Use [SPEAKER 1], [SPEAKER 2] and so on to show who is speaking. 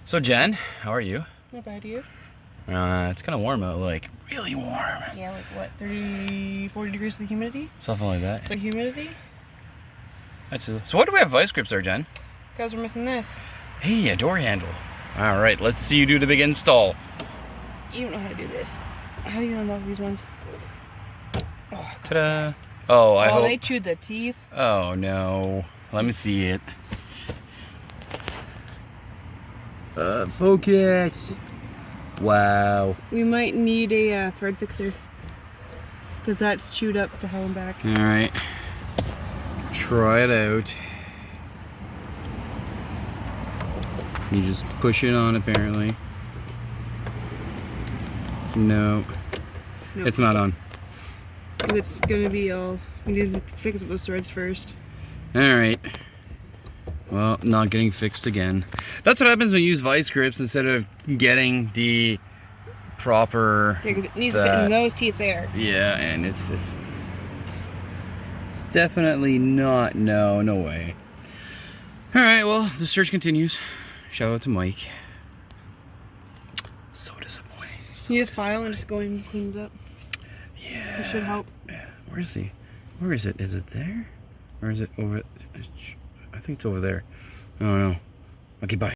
[SPEAKER 1] So Jen, how are you?
[SPEAKER 2] Not bad, you?
[SPEAKER 1] It's kind of warm out, like really warm.
[SPEAKER 2] Yeah, like what, 30, 40 degrees with the humidity?
[SPEAKER 1] Something like that.
[SPEAKER 2] It's like humidity?
[SPEAKER 1] So what do we have vice grips there, Jen?
[SPEAKER 2] Guys, we're missing this.
[SPEAKER 1] Hey, a door handle. All right, let's see you do the big install.
[SPEAKER 2] You don't know how to do this. How do you unlock these ones? Oh,
[SPEAKER 1] Ta-da! Oh, I hope.
[SPEAKER 2] they chewed the teeth.
[SPEAKER 1] Oh no. Let me see it. Focus. Wow.
[SPEAKER 2] We might need a thread fixer. Because that's chewed up to hell and back.
[SPEAKER 1] All right. Try it out. You just push it on, apparently. No.
[SPEAKER 2] Nope.
[SPEAKER 1] It's not on.
[SPEAKER 2] It's gonna be all. We need to fix up those threads first.
[SPEAKER 1] Alright. Well, not getting fixed again. That's what happens when you use vice grips instead of getting the proper...
[SPEAKER 2] Yeah, because it needs to fit in those teeth there.
[SPEAKER 1] Yeah, and it's definitely not... No way. Alright, well, the search continues. Shout out to Mike. So disappointing.
[SPEAKER 2] You need a file and just go and clean it up.
[SPEAKER 1] Yeah.
[SPEAKER 2] It should help.
[SPEAKER 1] Yeah. Where is he? Where is it? Is it there? Or is it over? I think it's over there. I don't know. Okay, bye.